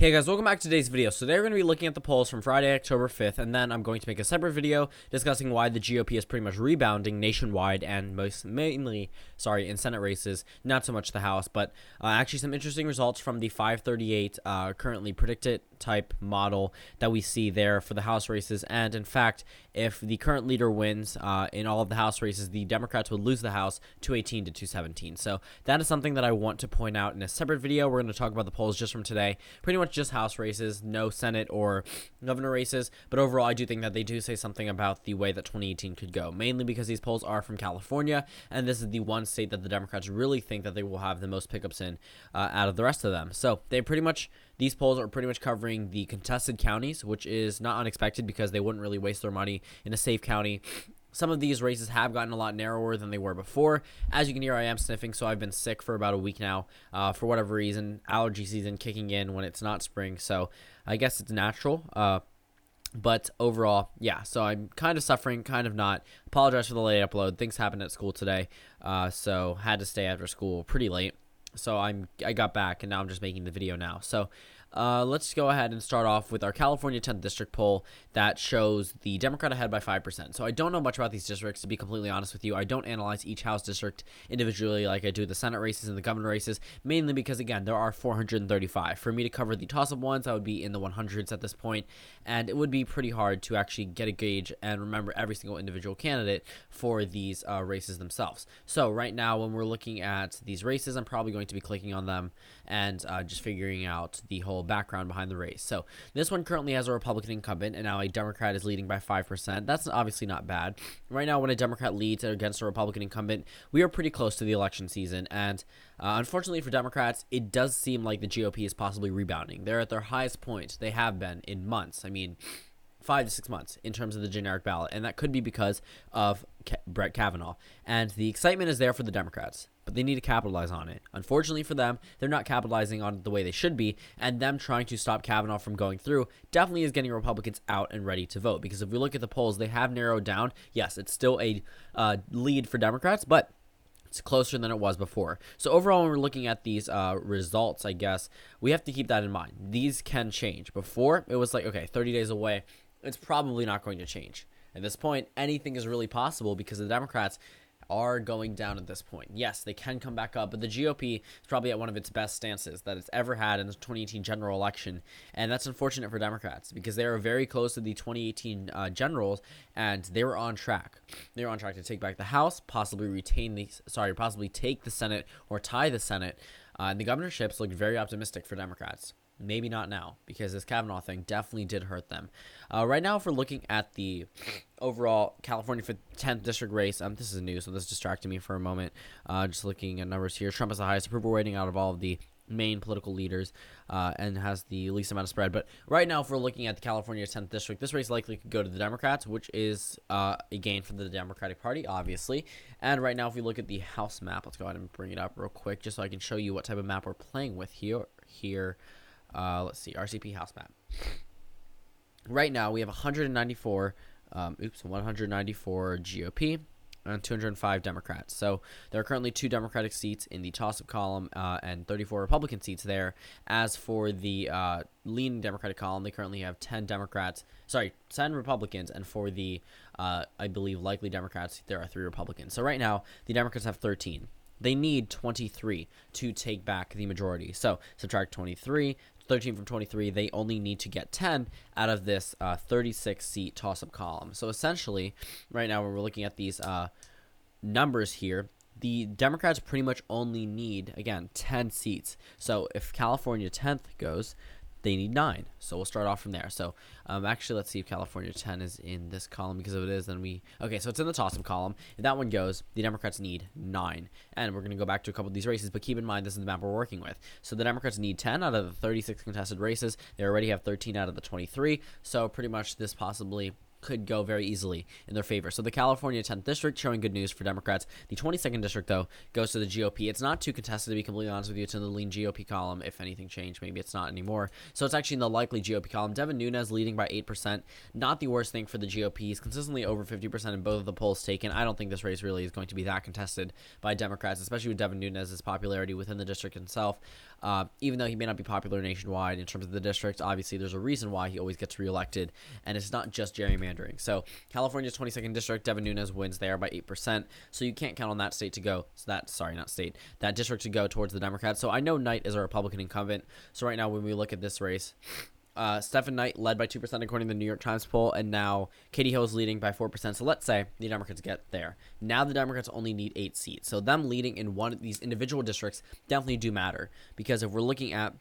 Hey guys, welcome back to today's video. So today we're going to be looking at the polls from Friday, October 5th, and then I'm going to make a separate video discussing why the GOP is pretty much rebounding nationwide and mainly in Senate races, not so much the House, but actually some interesting results from the 538 currently predicted type model that we see there for the House races. And in fact, if the current leader wins in all of the House races, the Democrats would lose the House 218 to 217. So that is something that I want to point out in a separate video. We're going to talk about the polls just from today. Pretty much just House races, no Senate or governor races, but overall I do think that they do say something about the way that 2018 could go, mainly because these polls are from California, and this is the one state that the Democrats really think that they will have the most pickups in out of the rest of them. So these polls are pretty much covering the contested counties, which is not unexpected because they wouldn't really waste their money in a safe county. Some of these races have gotten a lot narrower than they were before. As you can hear, I am sniffing, so I've been sick for about a week now. For whatever reason, allergy season kicking in when it's not spring, so I guess it's natural. But overall, yeah, so I'm kind of suffering, kind of not. Apologize for the late upload. Things happened at school today, so had to stay after school pretty late. So I got back, and now I'm just making the video now. So let's go ahead and start off with our California 10th district poll that shows the Democrat ahead by 5%. So I don't know much about these districts, to be completely honest with you. I don't analyze each House district individually like I do the Senate races and the governor races, mainly because, again, there are 435. For me to cover the toss-up ones, I would be in the 100s at this point, and it would be pretty hard to actually get a gauge and remember every single individual candidate for these races themselves. So right now, when we're looking at these races, I'm probably going to be clicking on them and just figuring out the whole background behind the race. So this one currently has a Republican incumbent, and now a Democrat is leading by 5%. That's obviously not bad. Right now, when a Democrat leads against a Republican incumbent, we are pretty close to the election season, and unfortunately for Democrats, it does seem like the GOP is possibly rebounding. They're at their highest point they have been in months. I mean, 5 to 6 months in terms of the generic ballot, and that could be because of Brett Kavanaugh. And the excitement is there for the Democrats, but they need to capitalize on it. Unfortunately for them, they're not capitalizing on it the way they should be, and them trying to stop Kavanaugh from going through definitely is getting Republicans out and ready to vote, because if we look at the polls, they have narrowed down. Yes, it's still a lead for Democrats, but it's closer than it was before. So overall, when we're looking at these results, I guess, we have to keep that in mind. These can change. Before, it was like, okay, 30 days away, it's probably not going to change. At this point, anything is really possible because the Democrats are going down at this point. Yes, they can come back up, but the GOP is probably at one of its best stances that it's ever had in the 2018 general election, and that's unfortunate for Democrats because they are very close to the 2018 generals, and they were on track. They were on track to take back the House, possibly take the Senate or tie the Senate, and the governorships looked very optimistic for Democrats. Maybe not now, because this Kavanaugh thing definitely did hurt them. Right now, if we're looking at the overall California 10th district race, this is new, so this distracted me for a moment. Just looking at numbers here, Trump has the highest approval rating out of all of the main political leaders and has the least amount of spread. But right now, if we're looking at the California 10th district, this race likely could go to the Democrats, which is a gain for the Democratic Party, obviously. And right now, if we look at the House map, let's go ahead and bring it up real quick just so I can show you what type of map we're playing with here. Let's see, RCP House map. Right now, we have 194 GOP and 205 Democrats. So there are currently 2 Democratic seats in the toss-up column and 34 Republican seats there. As for the leaning Democratic column, they currently have 10 Republicans, and for the, I believe, likely Democrats, there are 3 Republicans. So right now, the Democrats have 13. They need 23 to take back the majority. So subtract 13 from 23, they only need to get 10 out of this 36-seat toss-up column. So essentially, right now when we're looking at these numbers here, the Democrats pretty much only need, again, 10 seats. So if California 10th goes, they need 9. So we'll start off from there. So actually, let's see if California 10 is in this column, because if it is, then okay, so it's in the toss-up column. If that one goes, the Democrats need 9. And we're going to go back to a couple of these races, but keep in mind, this is the map we're working with. So the Democrats need 10 out of the 36 contested races. They already have 13 out of the 23. So pretty much this possibly could go very easily in their favor. So the California 10th district showing good news for Democrats. The 22nd district, though, goes to the GOP. It's not too contested, to be completely honest with you. It's in the lean GOP column. If anything changed, maybe it's not anymore. So it's actually in the likely GOP column. Devin Nunes leading by 8%. Not the worst thing for the GOP. He's consistently over 50% in both of the polls taken. I don't think this race really is going to be that contested by Democrats, especially with Devin Nunes' popularity within the district itself. Even though he may not be popular nationwide in terms of the district, obviously there's a reason why he always gets reelected, and it's not just gerrymandering. So California's 22nd district, Devin Nunes wins there by 8%, so you can't count on that state to go. That district to go towards the Democrats. So I know Knight is a Republican incumbent. So right now when we look at this race, Stephen Knight led by 2% according to the New York Times poll, and now Katie Hill is leading by 4%. So let's say the Democrats get there. Now the Democrats only need 8 seats. So them leading in one of these individual districts definitely do matter, because if we're looking at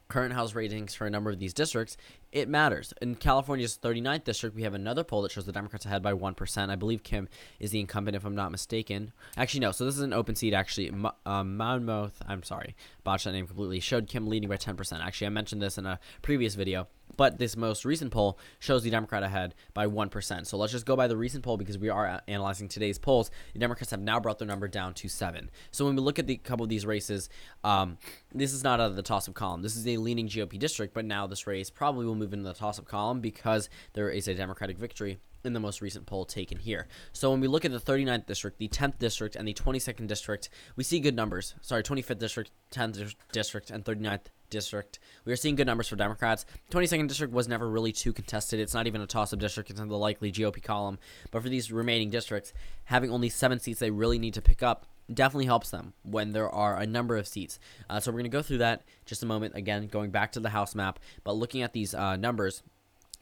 current House ratings for a number of these districts, it matters. In California's 39th district, we have another poll that shows the Democrats ahead by 1%. I believe Kim is the incumbent, if I'm not mistaken. Actually, no. So this is an open seat, actually. Monmouth, I'm sorry, botched that name completely, showed Kim leading by 10%. Actually, I mentioned this in a previous video. But this most recent poll shows the Democrat ahead by 1%. So let's just go by the recent poll, because we are analyzing today's polls. The Democrats have now brought their number down to 7. So when we look at the couple of these races, this is not out of the toss-up column. This is a leaning GOP district, but now this race probably will move into the toss-up column because there is a Democratic victory in the most recent poll taken here. So when we look at the 39th district, the 10th district, and the 22nd district, we see good numbers. Sorry, 25th district, 10th district, and 39th district. We are seeing good numbers for Democrats. 22nd district was never really too contested. It's not even a toss-up district. It's in the likely GOP column. But for these remaining districts, having only 7 seats they really need to pick up definitely helps them when there are a number of seats. So we're going to go through that just a moment. Again, going back to the House map, but looking at these numbers,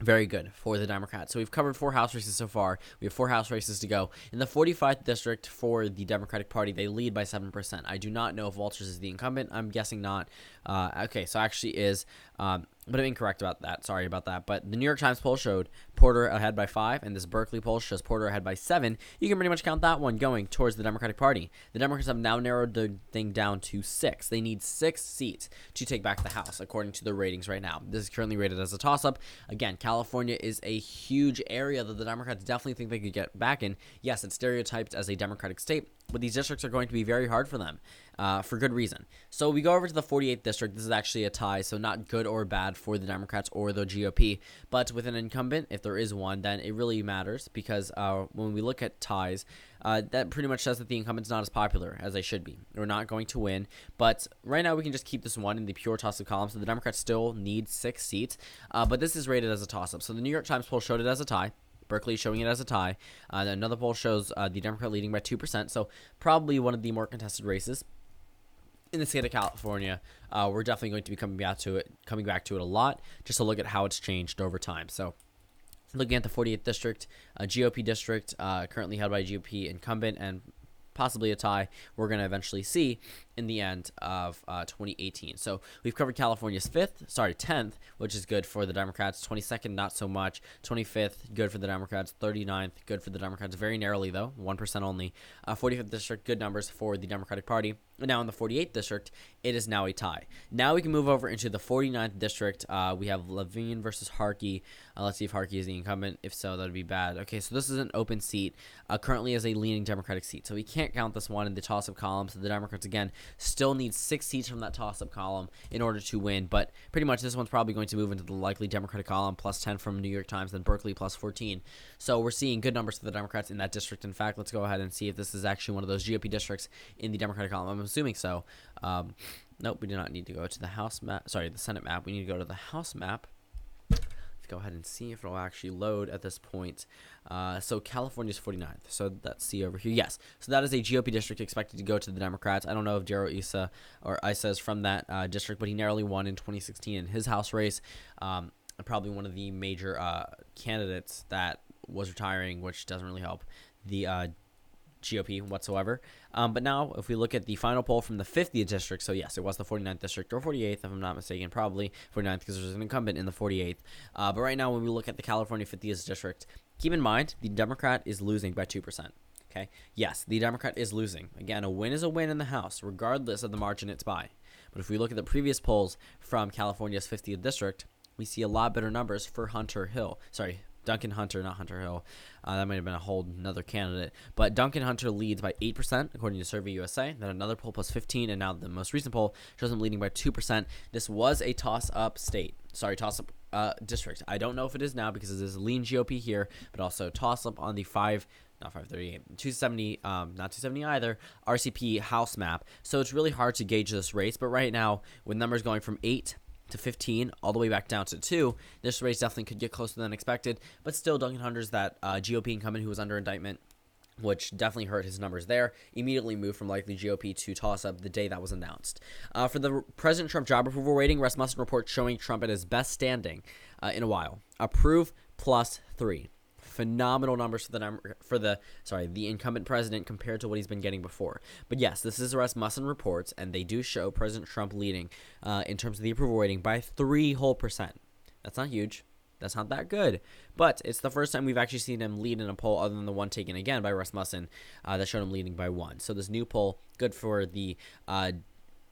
very good for the Democrats. So we've covered 4 House races so far. We have 4 House races to go. In the 45th district for the Democratic Party, they lead by 7%. I do not know if Walters is the incumbent. I'm guessing not. Okay, so actually is, but I'm incorrect about that. Sorry about that. But the New York Times poll showed Porter ahead by 5, and this Berkeley poll shows Porter ahead by 7. You can pretty much count that one going towards the Democratic Party. The Democrats have now narrowed the thing down to 6. They need 6 seats to take back the House, according to the ratings right now. This is currently rated as a toss-up. Again, California is a huge area that the Democrats definitely think they could get back in. Yes, it's stereotyped as a Democratic state, but these districts are going to be very hard for them, for good reason. So we go over to the 48th district. This is actually a tie, so not good or bad for the Democrats or the GOP. But with an incumbent, if there is one, then it really matters, because when we look at ties, that pretty much says that the incumbent's not as popular as they should be. They're not going to win. But right now we can just keep this one in the pure toss-up column. So the Democrats still need 6 seats, but this is rated as a toss-up. So the New York Times poll showed it as a tie. Berkeley showing it as a tie. Another poll shows the Democrat leading by 2%, so probably one of the more contested races in the state of California. We're definitely going to be coming back to it a lot, just to look at how it's changed over time. So looking at the 48th district, GOP district, currently held by a GOP incumbent, and possibly a tie, we're going to eventually see in the end of 2018. So we've covered California's 10th, which is good for the Democrats. 22nd, not so much. 25th, good for the Democrats. 39th, good for the Democrats. Very narrowly, though, 1% only. 45th district, good numbers for the Democratic Party. And now in the 48th district, it is now a tie. Now we can move over into the 49th district. We have Levine versus Harkey. Let's see if Harkey is the incumbent. If so, that would be bad. Okay, so this is an open seat. Currently is a leaning Democratic seat. So we can't count this one in the toss-up column. So the Democrats, again, still need 6 seats from that toss-up column in order to win. But pretty much this one's probably going to move into the likely Democratic column, plus 10 from New York Times, then Berkeley plus 14. So we're seeing good numbers for the Democrats in that district. In fact, let's go ahead and see if this is actually one of those GOP districts in the Democratic column. I'm assuming so. Nope, we do not need to go to the House map. Sorry, the Senate map. We need to go to the House map. Let's go ahead and see if it'll actually load at this point. So California's 49th. So let's see over here. Yes. So that is a GOP district expected to go to the Democrats. I don't know if Darrell Issa is from that district, but he narrowly won in 2016 in his House race. Probably one of the major candidates that was retiring, which doesn't really help the GOP whatsoever. But now if we look at the final poll from the 50th district, so yes, it was the 49th district, or 48th if I'm not mistaken, probably 49th because there's an incumbent in the 48th. But right now when we look at the California 50th district, keep in mind the Democrat is losing by 2%. Okay, yes, the Democrat is losing. Again, a win is a win in the House, regardless of the margin it's by. But if we look at the previous polls from California's 50th district, we see a lot better numbers for Duncan Hunter, not Hunter Hill. That might have been a whole another candidate. But Duncan Hunter leads by 8%, according to Survey USA. Then another poll plus 15, and now the most recent poll shows him leading by 2%. This was a toss-up district. I don't know if it is now because it is lean GOP here, but also toss-up on the 5 not 538, 270, not 270 either, RCP House map. So it's really hard to gauge this race, but right now, with numbers going from 8 to 15, all the way back down to 2, this race definitely could get closer than expected, but still Duncan Hunter's that GOP incumbent who was under indictment, which definitely hurt his numbers there, immediately moved from likely GOP to toss-up the day that was announced. For the President Trump job approval rating, Rasmussen reports showing Trump at his best standing in a while. Approve +3. Phenomenal numbers for the incumbent president compared to what he's been getting before. But yes, this is Rasmussen reports, and they do show President Trump leading in terms of the approval rating by 3%. That's not huge. That's not that good, but it's the first time we've actually seen him lead in a poll other than the one taken again by Rasmussen that showed him leading by 1. So this new poll, good for the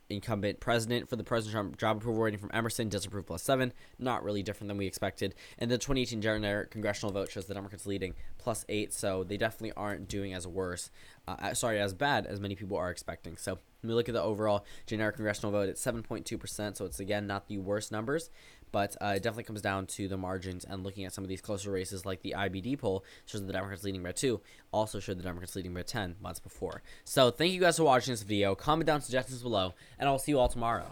incumbent president. For the President Trump job approval rating from Emerson, disapprove +7, not really different than we expected. And the 2018 generic congressional vote shows the Democrats leading +8, so they definitely aren't doing as as bad as many people are expecting. So when we look at the overall generic congressional vote, it's 7.2%, so it's again not the worst numbers, but it definitely comes down to the margins, and looking at some of these closer races like the IBD poll shows the Democrats leading by 2, also showed the Democrats leading by 10 months before. So thank you guys for watching this video. Comment down suggestions below, and I'll see you all tomorrow.